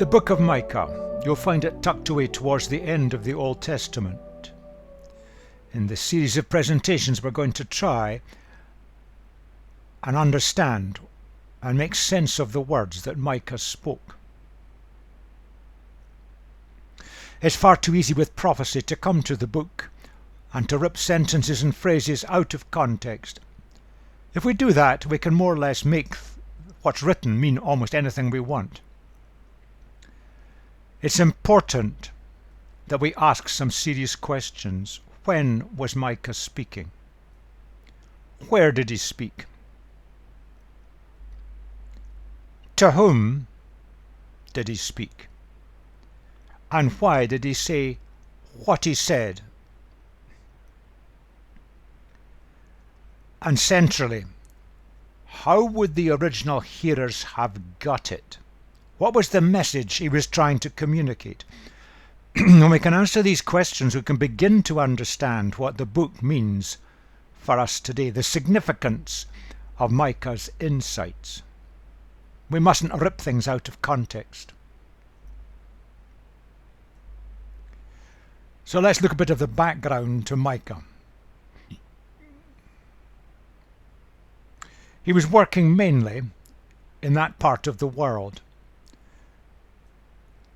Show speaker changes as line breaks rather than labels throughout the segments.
The book of Micah. You'll find it tucked away towards the end of the Old Testament. In this series of presentations, we're going to try and understand and make sense of the words that Micah spoke. It's far too easy with prophecy to come to the book and to rip sentences and phrases out of context. If we do that, we can more or less make what's written mean almost anything we want. It's important that we ask some serious questions. When was Micah speaking? Where did he speak? To whom did he speak? And why did he say what he said? And centrally, how would the original hearers have got it? What was the message he was trying to communicate? When we can answer these questions, we can begin to understand what the book means for us today, the significance of Micah's insights. We mustn't rip things out of context. So let's look a bit of the background to Micah. He was working mainly in that part of the world.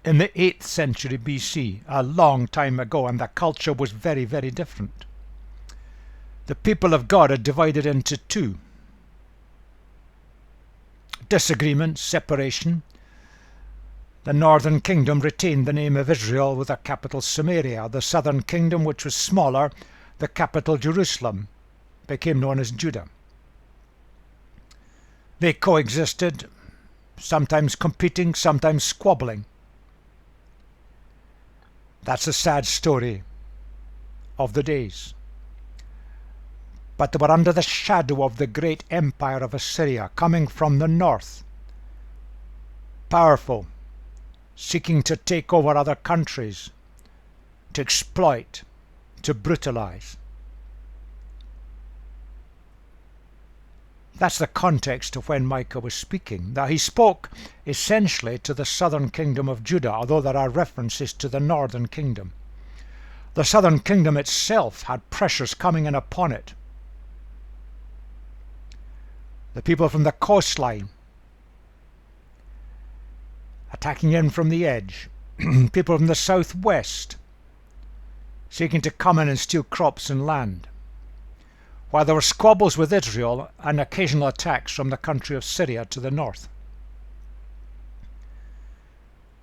In the 8th century BC, a long time ago, and the culture was very, very different. The people of God are divided into two. Disagreement, separation. The northern kingdom retained the name of Israel with a capital Samaria. The southern kingdom, which was smaller, the capital Jerusalem, became known as Judah. They coexisted, sometimes competing, sometimes squabbling. That's a sad story of the days. But they were under the shadow of the great empire of Assyria, coming from the north, powerful, seeking to take over other countries, to exploit, to brutalize. That's the context of when Micah was speaking. Now, he spoke essentially to the southern kingdom of Judah, although there are references to the northern kingdom. The southern kingdom itself had pressures coming in upon it. The people from the coastline attacking in from the edge. People from the southwest seeking to come in and steal crops and land. While there were squabbles with Israel and occasional attacks from the country of Syria to the north.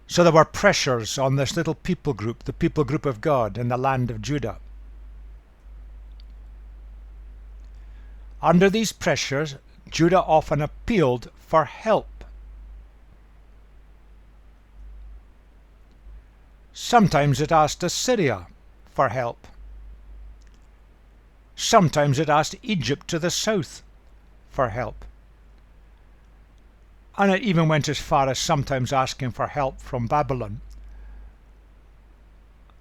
So there were pressures on this little people group, the people group of God in the land of Judah. Under these pressures, Judah often appealed for help. Sometimes it asked Assyria for help. Sometimes it asked Egypt to the south for help. And it even went as far as sometimes asking for help from Babylon,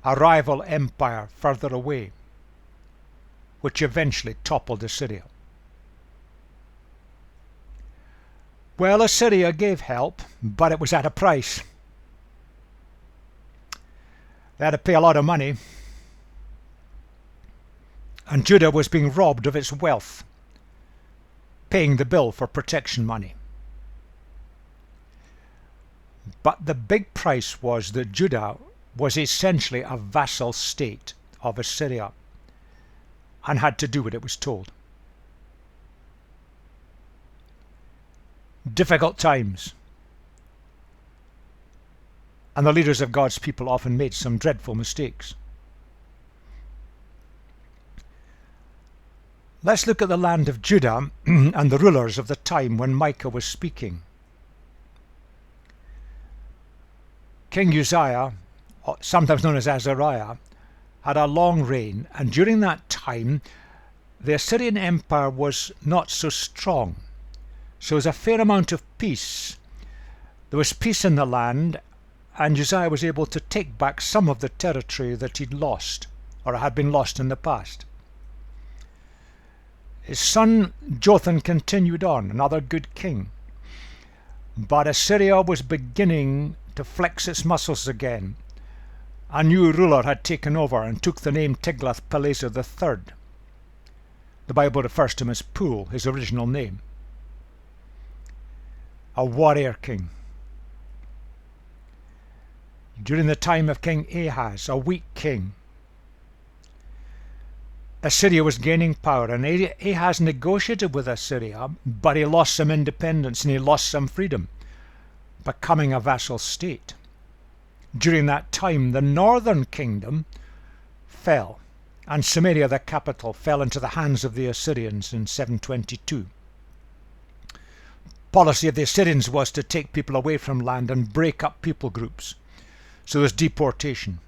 a rival empire further away, which eventually toppled Assyria. Well, Assyria gave help, but it was at a price. They had to pay a lot of money. And Judah was being robbed of its wealth, paying the bill for protection money. But the big price was that Judah was essentially a vassal state of Assyria and had to do what it was told. Difficult times. And the leaders of God's people often made some dreadful mistakes. Let's look at the land of Judah and the rulers of the time when Micah was speaking. King Uzziah, sometimes known as Azariah, had a long reign, and during that time the Assyrian Empire was not so strong. So there was a fair amount of peace. There was peace in the land, and Uzziah was able to take back some of the territory that he'd lost, or had been lost in the past. His son Jotham continued on, another good king. But Assyria was beginning to to flex its muscles again. A new ruler had taken over and took the name Tiglath-Pileser III. The Bible refers to him as Pul, his original name. A warrior king. During the time of King Ahaz, a weak king, Assyria was gaining power, and Ahaz negotiated with Assyria, but he lost some independence and he lost some freedom, becoming a vassal state. During that time, the northern kingdom fell, and Samaria, the capital, fell into the hands of the Assyrians in 722. Policy of the Assyrians was to take people away from land and break up people groups. So there's deportation.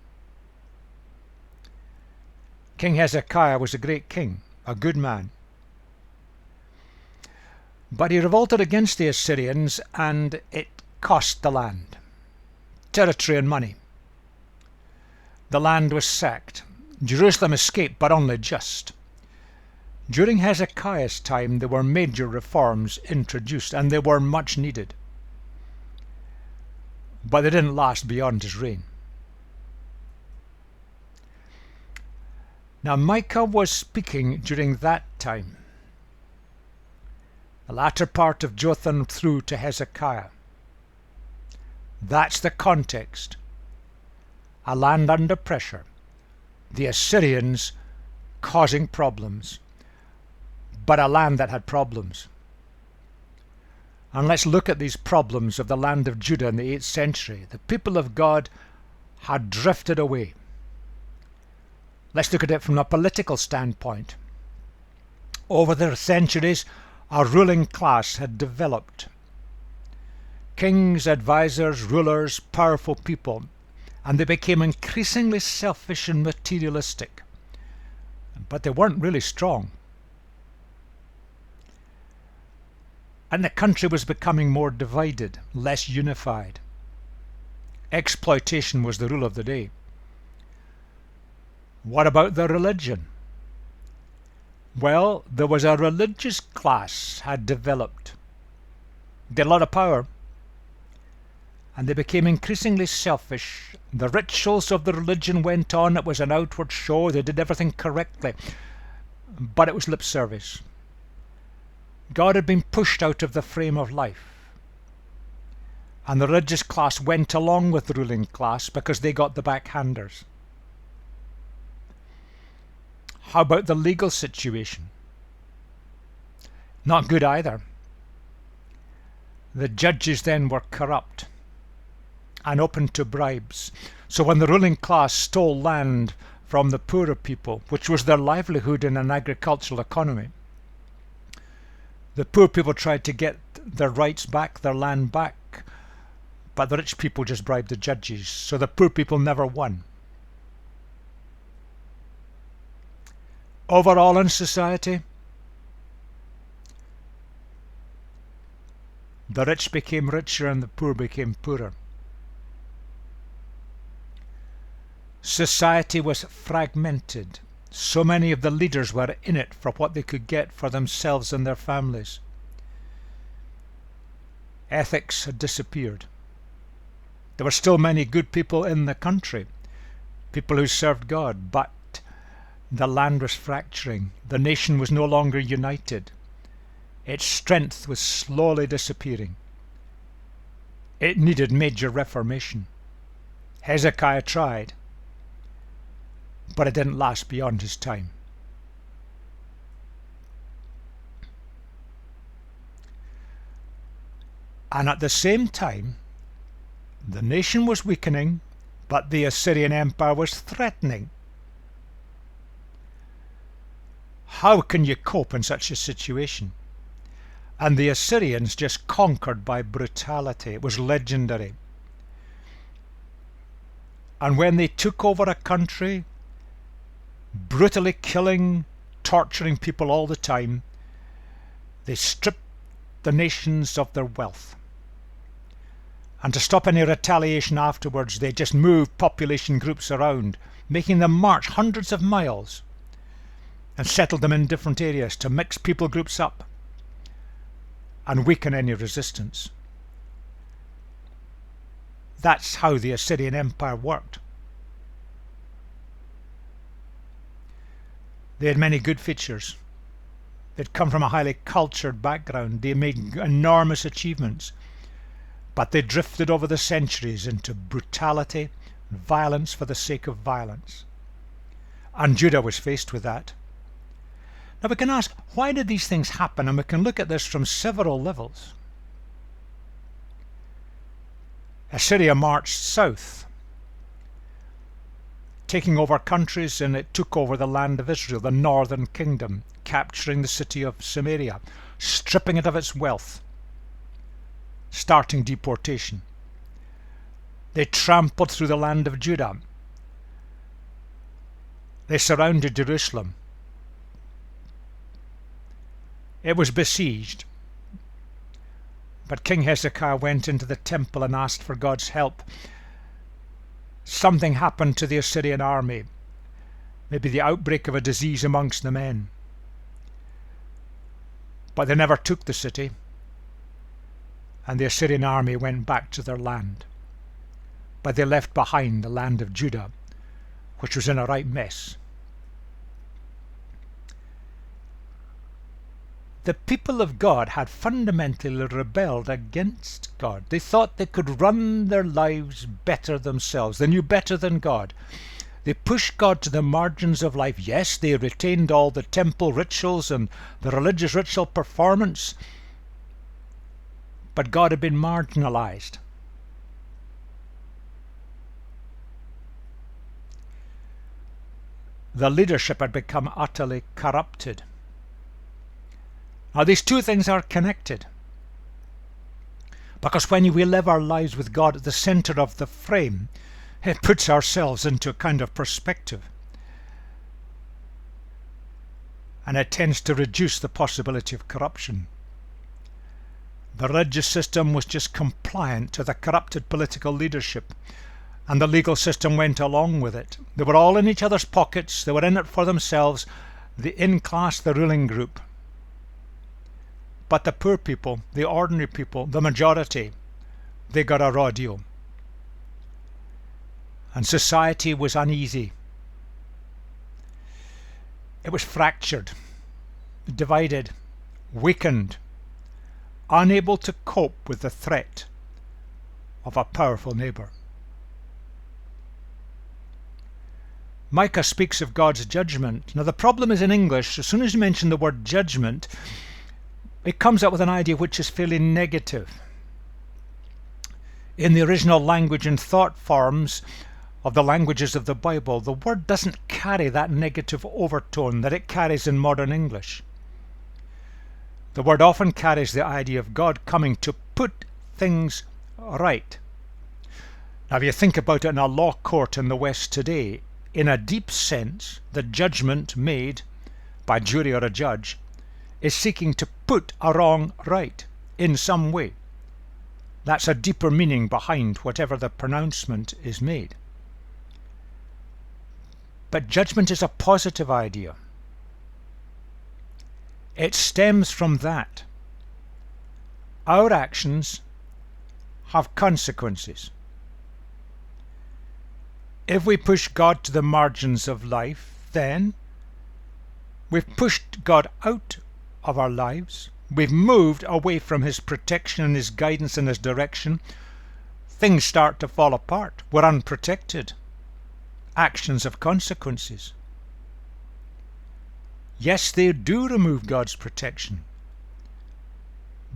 King Hezekiah was a great king, a good man. But he revolted against the Assyrians, and it cost the land territory and money. The land was sacked. Jerusalem escaped, but only just. During Hezekiah's time, there were major reforms introduced, and they were much needed. But they didn't last beyond his reign. Now Micah was speaking during that time, the latter part of Jotham through to Hezekiah. That's the context. A land under pressure, the Assyrians causing problems, but a land that had problems. And let's look at these problems of the land of Judah in the 8th century. The people of God had drifted away. Let's look at it from a political standpoint. Over the centuries, a ruling class had developed. Kings, advisors, rulers, powerful people, and they became increasingly selfish and materialistic. But they weren't really strong. And the country was becoming more divided, less unified. Exploitation was the rule of the day. What about the religion? Well, there was a religious class had developed. They had a lot of power, and they became increasingly selfish. The rituals of the religion went on. It was an outward show. They did everything correctly, but it was lip service. God had been pushed out of the frame of life, and the religious class went along with the ruling class because they got the backhanders. How about the legal situation? Not good either. The judges then were corrupt and open to bribes. So when the ruling class stole land from the poorer people, which was their livelihood in an agricultural economy, the poor people tried to get their rights back, their land back, but the rich people just bribed the judges, so the poor people never won. Overall in society, the rich became richer and the poor became poorer. Society was fragmented. So many of the leaders were in it for what they could get for themselves and their families. Ethics had disappeared. There were still many good people in the country, people who served God, but the land was fracturing. The nation was no longer united. Its strength was slowly disappearing. It needed major reformation. Hezekiah tried, but it didn't last beyond his time. And at the same time, the nation was weakening, but the Assyrian Empire was threatening. How can you cope in such a situation? And the Assyrians just conquered by brutality. It was legendary. And when they took over a country, brutally killing, torturing people all the time, they stripped the nations of their wealth. And to stop any retaliation afterwards, they just moved population groups around, making them march hundreds of miles, and settled them in different areas to mix people groups up and weaken any resistance. That's how the Assyrian Empire worked. They had many good features. They'd come from a highly cultured background. They made enormous achievements. But they drifted over the centuries into brutality, violence for the sake of violence. And Judah was faced with that. Now we can ask, why did these things happen? And we can look at this from several levels. Assyria marched south, taking over countries, and it took over the land of Israel, the northern kingdom, capturing the city of Samaria, stripping it of its wealth, starting deportation. They trampled through the land of Judah. They surrounded Jerusalem. It was besieged. But King Hezekiah went into the temple and asked for God's help. Something happened to the Assyrian army, maybe the outbreak of a disease amongst the men. But they never took the city, and the Assyrian army went back to their land. But they left behind the land of Judah, which was in a right mess. The people of God had fundamentally rebelled against God. They thought they could run their lives better themselves. They knew better than God. They pushed God to the margins of life. Yes, they retained all the temple rituals and the religious ritual performance, but God had been marginalized. The leadership had become utterly corrupted. Now these two things are connected, because when we live our lives with God at the center of the frame, it puts ourselves into a kind of perspective, and it tends to reduce the possibility of corruption. The religious system was just compliant to the corrupted political leadership, and the legal system went along with it. They were all in each other's pockets. They were in it for themselves, the in-class, the ruling group. But the poor people, the ordinary people, the majority, they got a raw deal. And society was uneasy. It was fractured, divided, weakened, unable to cope with the threat of a powerful neighbour. Micah speaks of God's judgment. Now the problem is in English, as soon as you mention the word judgment, it comes up with an idea which is fairly negative. In the original language and thought forms of the languages of the Bible, the word doesn't carry that negative overtone that it carries in modern English. The word often carries the idea of God coming to put things right. Now if you think about it in a law court in the West today, in a deep sense, the judgment made by jury or a judge is seeking to put a wrong right in some way. That's a deeper meaning behind whatever the pronouncement is made. But judgment is a positive idea. It stems from that. Our actions have consequences. If we push God to the margins of life, then we've pushed God out of our lives. We've moved away from His protection and His guidance and His direction. Things start to fall apart. We're unprotected. Actions have consequences. Yes, they do remove God's protection.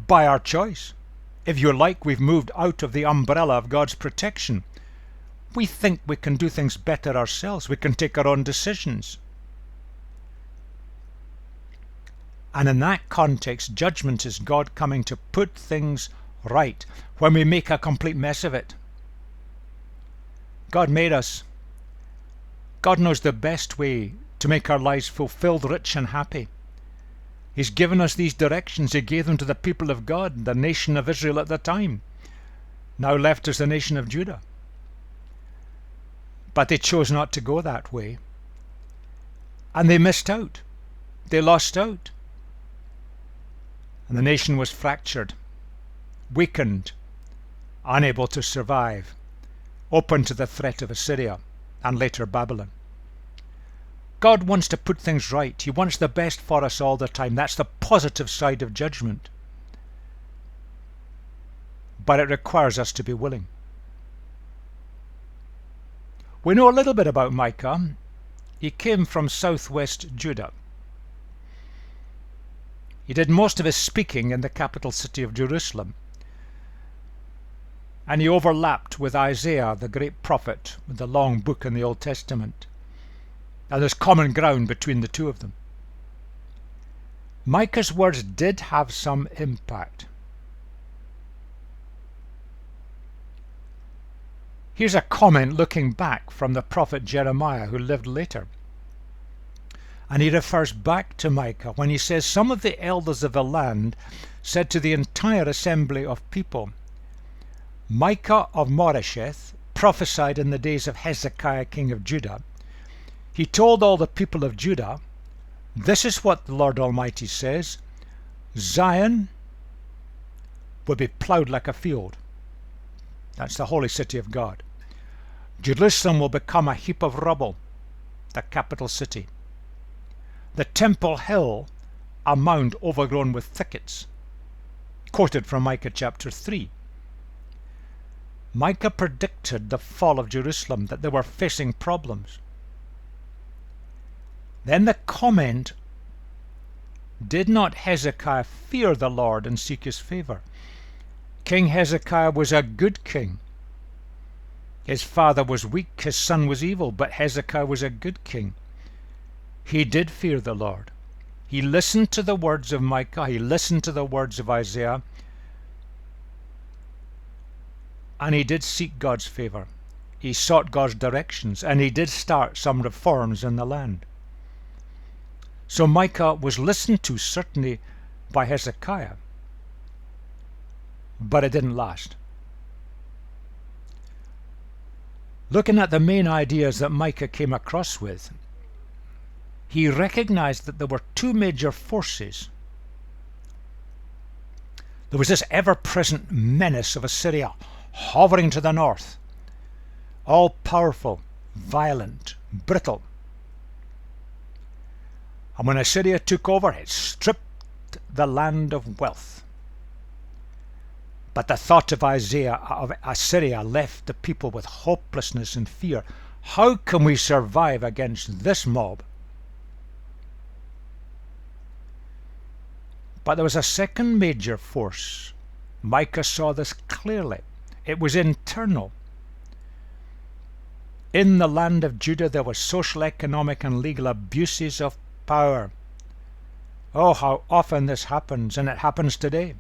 By our choice. If you like, we've moved out of the umbrella of God's protection. We think we can do things better ourselves. We can take our own decisions. And in that context, judgment is God coming to put things right when we make a complete mess of it. God made us. God knows the best way to make our lives fulfilled, rich and happy. He's given us these directions. He gave them to the people of God, the nation of Israel at the time, now left as the nation of Judah. But they chose not to go that way. And they missed out. They lost out. And the nation was fractured, weakened, unable to survive. open to the threat of Assyria and later Babylon. God wants to put things right. He wants the best for us all the time. That's the positive side of judgment. But it requires us to be willing. We know a little bit about Micah. He came from southwest Judah. He did most of his speaking in the capital city of Jerusalem. And he overlapped with Isaiah, the great prophet, with the long book in the Old Testament. And there's common ground between the two of them. Micah's words did have some impact. Here's a comment looking back from the prophet Jeremiah, who lived later. And he refers back to Micah when he says, "Some of the elders of the land said to the entire assembly of people, Micah of Moresheth prophesied in the days of Hezekiah king of Judah. He told all the people of Judah, this is what the Lord Almighty says, Zion will be plowed like a field." That's the holy city of God. "Jerusalem will become a heap of rubble," the capital city. "The Temple Hill, a mound overgrown with thickets." Quoted from Micah chapter 3. Micah predicted the fall of Jerusalem, that they were facing problems. Then the comment, "Did not Hezekiah fear the Lord and seek his favor?" King Hezekiah was a good king. His father was weak, his son was evil, but Hezekiah was a good king. He did fear the Lord. He listened to the words of Micah, he listened to the words of Isaiah, and he did seek God's favor. He sought God's directions, and he did start some reforms in the land. So Micah was listened to, certainly, by Hezekiah, but it didn't last. Looking at the main ideas that Micah came across with, he recognized that there were two major forces. There was this ever-present menace of Assyria hovering to the north, all-powerful, violent, brittle. And when Assyria took over, it stripped the land of wealth. But the thought of Assyria left the people with hopelessness and fear. How can we survive against this mob? But there was a second major force. Micah saw this clearly. It was internal. In the land of Judah there were social, economic, and legal abuses of power. Oh, how often this happens, and it happens today.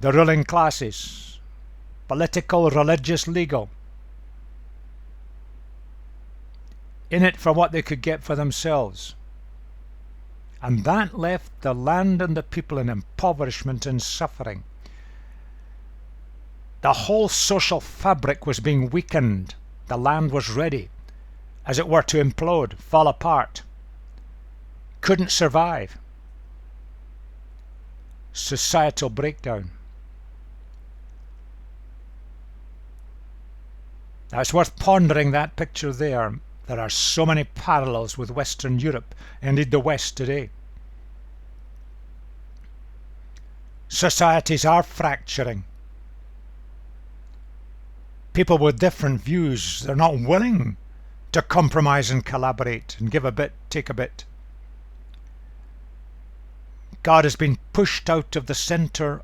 The ruling classes, political, religious, legal, in it for what they could get for themselves. And that left the land and the people in impoverishment and suffering. The whole social fabric was being weakened. The land was ready, as it were, to implode, fall apart. Couldn't survive. Societal breakdown. Now it's worth pondering that picture there. There are so many parallels with Western Europe, indeed the West today. Societies are fracturing. People with different views, they're not willing to compromise and collaborate and give a bit, take a bit. God has been pushed out of the center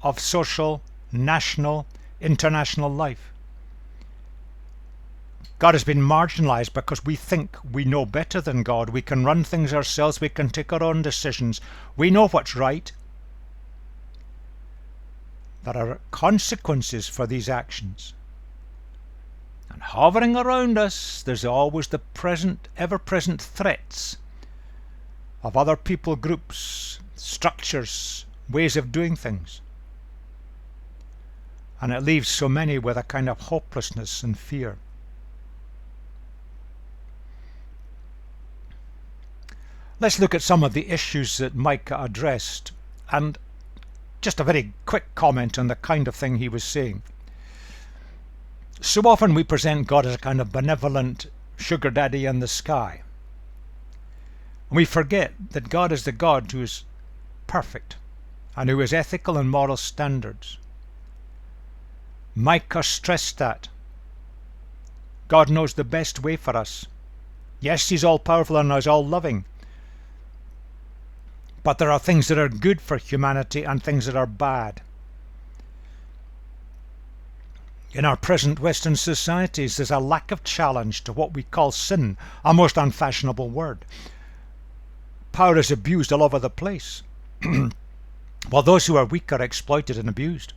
of social, national, international life. God has been marginalized because we think we know better than God. We can run things ourselves. We can take our own decisions. We know what's right. There are consequences for these actions. And hovering around us, there's always the ever-present threats of other people groups, structures, ways of doing things. And it leaves so many with a kind of hopelessness and fear. Let's look at some of the issues that Micah addressed. And just a very quick comment on the kind of thing he was saying. So often we present God as a kind of benevolent sugar daddy in the sky. And we forget that God is the God who is perfect and who has ethical and moral standards. Micah stressed that. God knows the best way for us. Yes, he's all-powerful and he's all-loving. But there are things that are good for humanity and things that are bad. In our present Western societies, there's a lack of challenge to what we call sin, a most unfashionable word. Power is abused all over the place, while those who are weak are exploited and abused.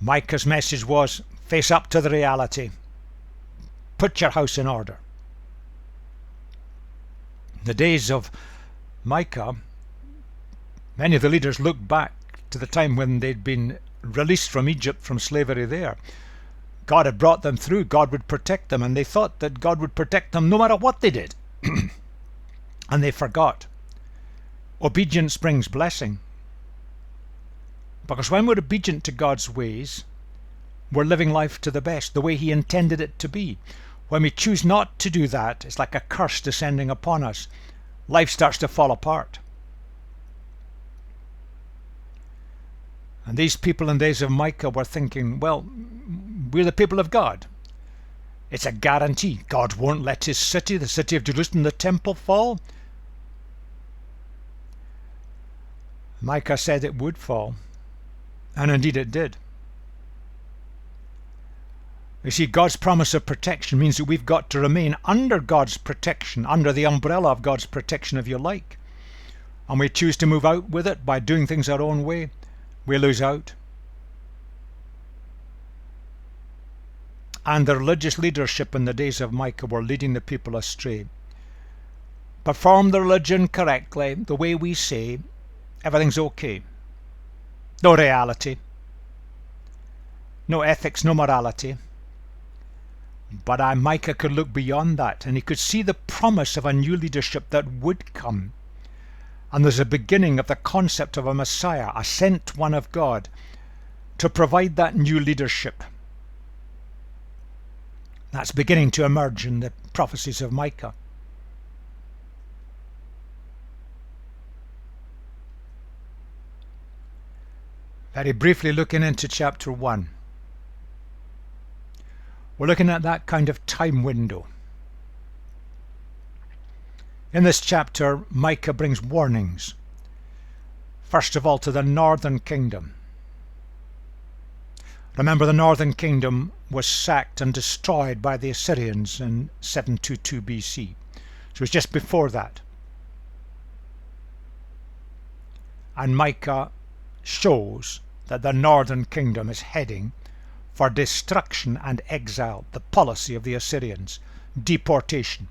Micah's message was, face up to the reality. Put your house in order. In the days of Micah, many of the leaders looked back to the time when they'd been released from Egypt, from slavery there. God had brought them through. God would protect them, and they thought that God would protect them no matter what they did. And they forgot. Obedience brings blessing. Because when we're obedient to God's ways, we're living life to the best, the way he intended it to be. When we choose not to do that, it's like a curse descending upon us. Life starts to fall apart. And these people in the days of Micah were thinking, well, we're the people of God. It's a guarantee. God won't let his city, the city of Jerusalem, the temple, fall. Micah said it would fall. And indeed it did. You see, God's promise of protection means that we've got to remain under God's protection, under the umbrella of God's protection, if you like. And we choose to move out with it by doing things our own way, we lose out. And the religious leadership in the days of Micah were leading the people astray. Perform the religion correctly, the way we say, everything's okay. No reality, no ethics, no morality. But Micah could look beyond that, and he could see the promise of a new leadership that would come. And there's a beginning of the concept of a Messiah, a sent one of God, to provide that new leadership. That's beginning to emerge in the prophecies of Micah. Very briefly looking into chapter 1. We're looking at that kind of time window. In this chapter, Micah brings warnings. First of all, to the northern kingdom. Remember, the northern kingdom was sacked and destroyed by the Assyrians in 722 BC. So it was just before that. And Micah shows that the northern kingdom is heading for destruction and exile, the policy of the Assyrians, deportation.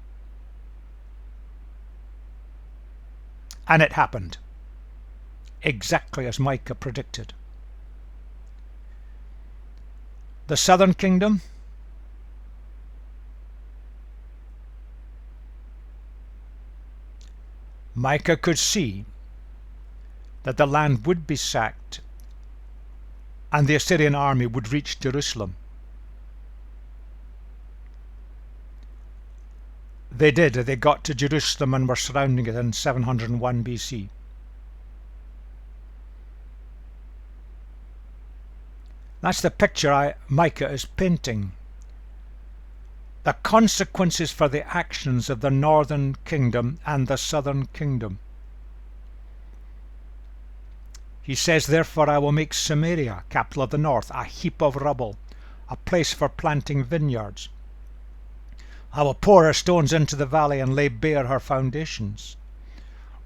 And it happened, exactly as Micah predicted. The southern kingdom, Micah could see that the land would be sacked and the Assyrian army would reach Jerusalem. They did. They got to Jerusalem and were surrounding it in 701 BC. That's the picture Micah is painting. The consequences for the actions of the northern kingdom and the southern kingdom. He says, therefore I will make Samaria, capital of the north, a heap of rubble, a place for planting vineyards. I will pour her stones into the valley and lay bare her foundations.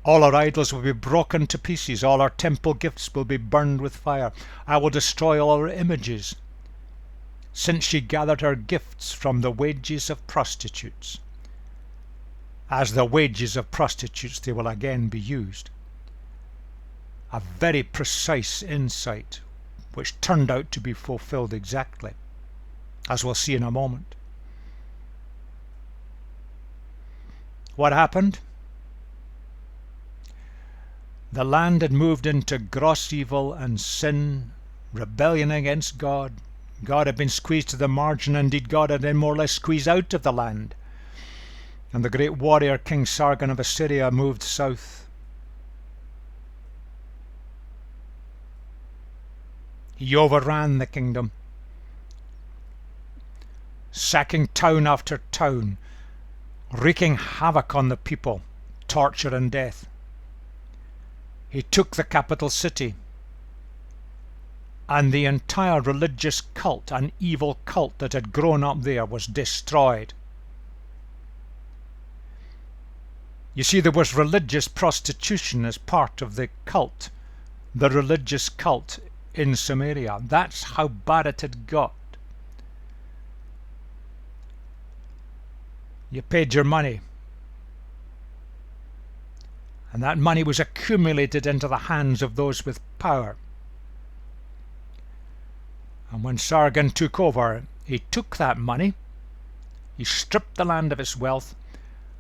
All her idols will be broken to pieces, all her temple gifts will be burned with fire. I will destroy all her images, since she gathered her gifts from the wages of prostitutes. As the wages of prostitutes they will again be used. A very precise insight, which turned out to be fulfilled exactly, as we'll see in a moment. What happened? The land had moved into gross evil and sin, rebellion against God. God had been squeezed to the margin. Indeed, God had been more or less squeezed out of the land. And the great warrior King Sargon of Assyria moved south. He overran the kingdom, sacking town after town, wreaking havoc on the people, torture and death. He took the capital city, and the entire religious cult, an evil cult that had grown up there, was destroyed. You see, there was religious prostitution as part of the cult, the religious cult in Samaria. That's how bad it had got. You paid your money, and that money was accumulated into the hands of those with power. And when Sargon took over, he took that money, he stripped the land of its wealth,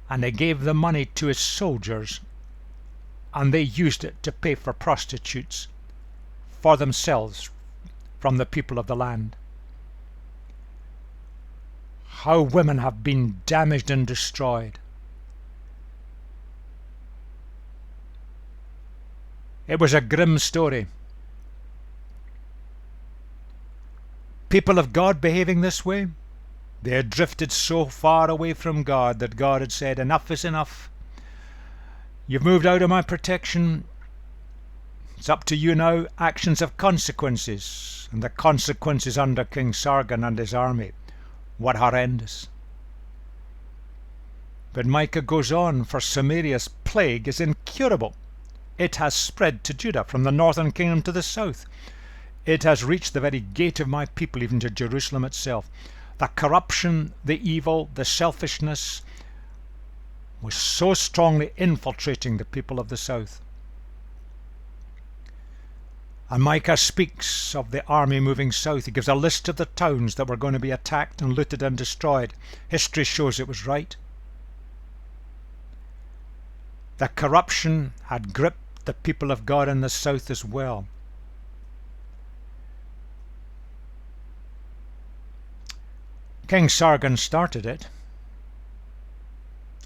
and he gave the money to his soldiers, and they used it to pay for prostitutes for themselves from the people of the land. How women have been damaged and destroyed. It was a grim story. People of God behaving this way, they had drifted so far away from God that God had said, enough is enough. You've moved out of my protection. It's up to you now. Actions have consequences, and the consequences under King Sargon and his army were horrendous. But Micah goes on, for Samaria's plague is incurable. It has spread to Judah, from the northern kingdom to the south. It has reached the very gate of my people, even to Jerusalem itself. The corruption, the evil, the selfishness was so strongly infiltrating the people of the south. And Micah speaks of the army moving south. He gives a list of the towns that were going to be attacked and looted and destroyed. History shows it was right. The corruption had gripped the people of God in the south as well. King Sargon started it.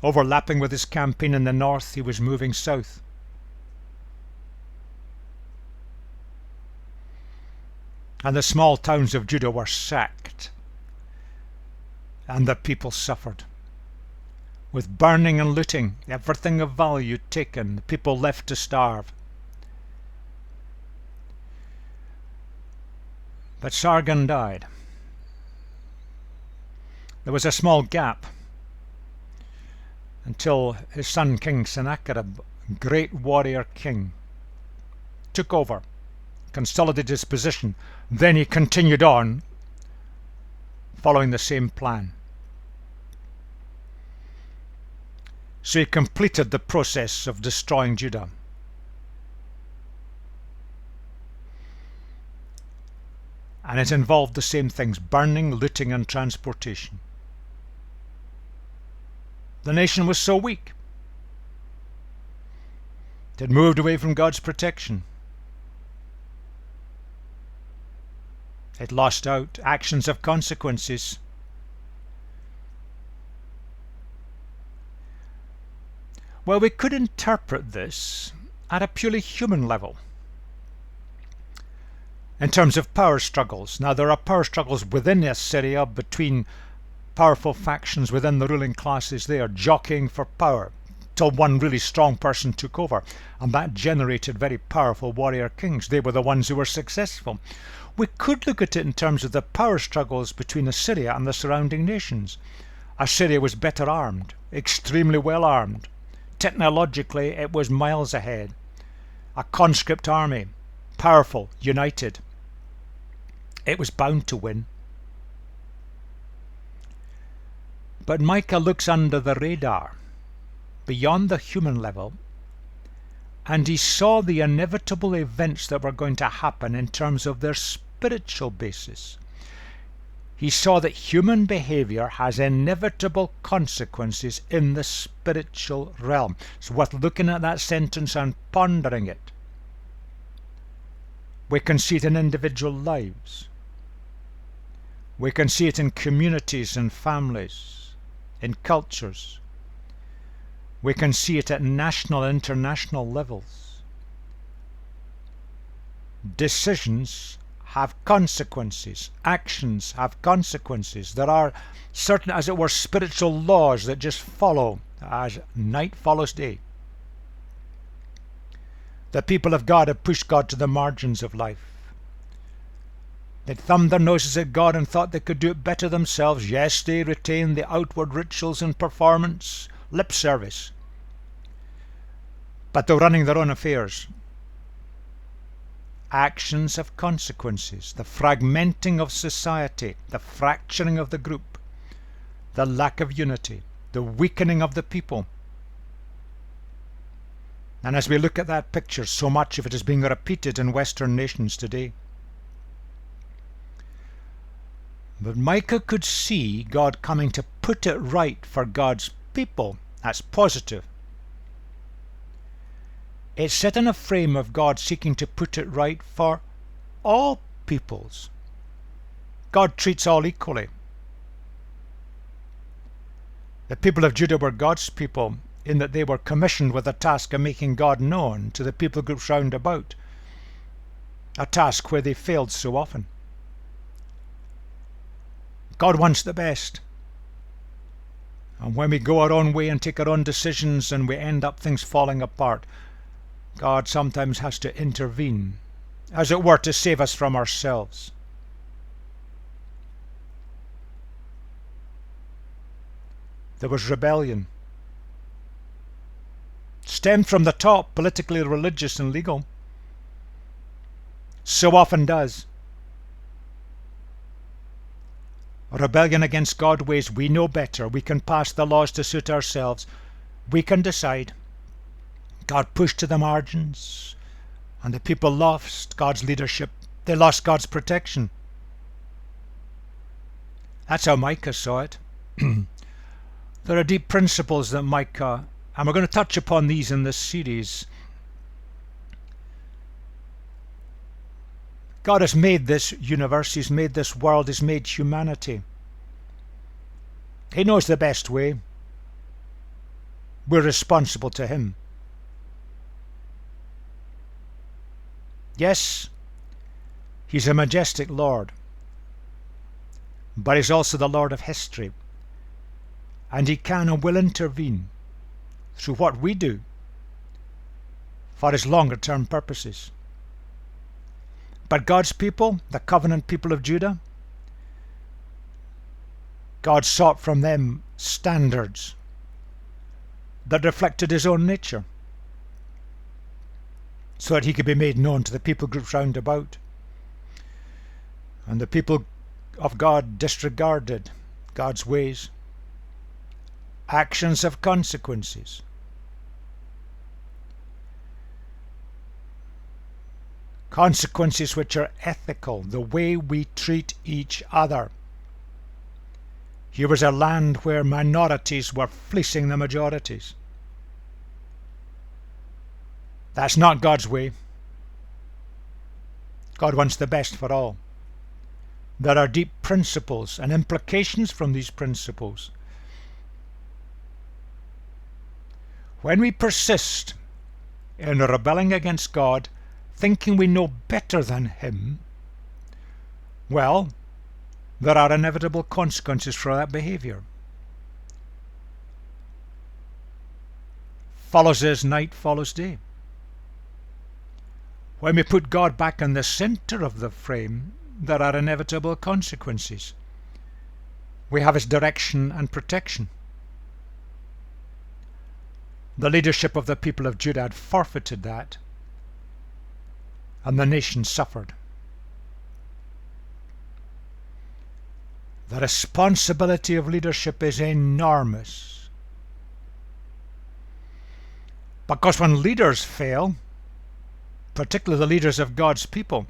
Overlapping with his campaign in the north, he was moving south. And the small towns of Judah were sacked, and the people suffered. With burning and looting, everything of value taken, the people left to starve. But Sargon died. There was a small gap until his son King Sennacherib, great warrior king, took over, consolidated his position. Then he continued on, following the same plan. So he completed the process of destroying Judah. And it involved the same things: burning, looting, and transportation. The nation was so weak. It had moved away from God's protection. It lost out. Actions have consequences. Well, we could interpret this at a purely human level, in terms of power struggles. Now, there are power struggles within Assyria between powerful factions within the ruling classes there, jockeying for power, till one really strong person took over, and that generated very powerful warrior kings. They were the ones who were successful. We could look at it in terms of the power struggles between Assyria and the surrounding nations. Assyria was better armed, extremely well armed. Technologically, it was miles ahead. A conscript army, powerful, united. It was bound to win. But Micah looks under the radar, beyond the human level, and he saw the inevitable events that were going to happen in terms of their spiritual basis. he saw that human behavior has inevitable consequences in the spiritual realm. It's worth looking at that sentence and pondering it. We can see it in individual lives. We can see it in communities and families, in cultures. We can see it at national and international levels. Decisions have consequences. Actions have consequences. There are certain, as it were, spiritual laws that just follow as night follows day. The people of God have pushed God to the margins of life. They thumbed their noses at God and thought they could do it better themselves. Yes, they retained the outward rituals and performance, lip service. But they're running their own affairs. Actions have consequences. The fragmenting of society, the fracturing of the group, the lack of unity, the weakening of the people. And as we look at that picture, so much of it is being repeated in Western nations today. But Micah could see God coming to put it right for God's people. That's positive. It's set in a frame of God seeking to put it right for all peoples. God treats all equally. The people of Judah were God's people in that they were commissioned with the task of making God known to the people groups round about, a task where they failed so often. God wants the best. And when we go our own way and take our own decisions and we end up things falling apart, God sometimes has to intervene, as it were, to save us from ourselves. There was rebellion. Stemmed from the top, politically, religious and legal. So often does. Rebellion against God ways we know better. We can pass the laws to suit ourselves. We can decide. God pushed to the margins, and the people lost God's leadership. They lost God's protection. That's how Micah saw it. There are deep principles that Micah, and we're going to touch upon these in this series. God has made this universe, He's made this world, He's made humanity. He knows the best way. We're responsible to Him. Yes, He's a majestic Lord, but He's also the Lord of history, and He can and will intervene through what we do for His longer term purposes. But God's people, the covenant people of Judah, God sought from them standards that reflected His own nature, so that He could be made known to the people groups round about. And the people of God disregarded God's ways. Actions have consequences. Consequences which are ethical, the way we treat each other. Here was a land where minorities were fleecing the majorities. That's not God's way. God wants the best for all. There are deep principles and implications from these principles. When we persist in rebelling against God, thinking we know better than Him, well, there are inevitable consequences for that behavior. Follows as night follows day. When we put God back in the center of the frame, there are inevitable consequences. We have His direction and protection. The leadership of the people of Judah had forfeited that, and the nation suffered. The responsibility of leadership is enormous, because when leaders fail, particularly the leaders of God's people,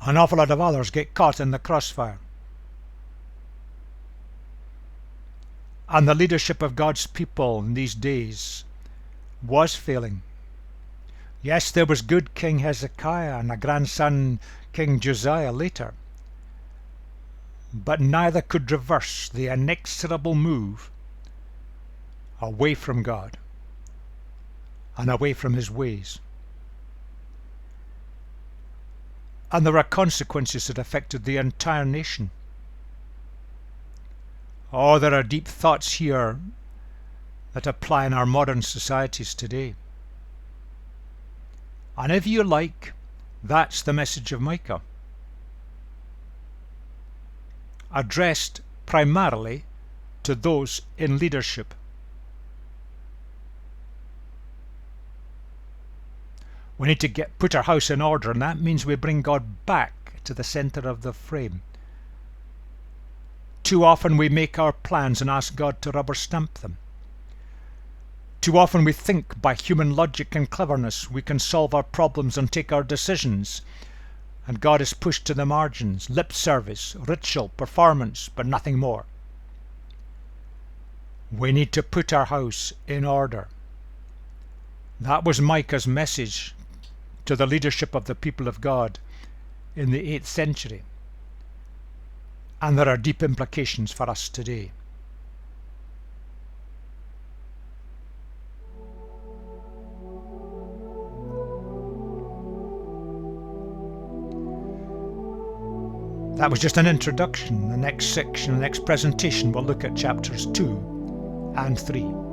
An awful lot of others get caught in the crossfire. And the leadership of God's people in these days was failing. Yes, there was good King Hezekiah and a grandson, King Josiah, later. But neither could reverse the inexorable move away from God and away from his ways. And there were consequences that affected the entire nation. Oh, there are deep thoughts here that apply in our modern societies today. And if you like, that's the message of Micah, addressed primarily to those in leadership. We need to put our house in order, and that means we bring God back to the center of the frame. Too often we make our plans and ask God to rubber stamp them. Too often we think by human logic and cleverness we can solve our problems and take our decisions, and God is pushed to the margins, lip service, ritual, performance, but nothing more. We need to put our house in order. That was Micah's message to the leadership of the people of God in the 8th century. And there are deep implications for us today. That was just an introduction. The next section, the next presentation, we'll look at chapters 2 and 3.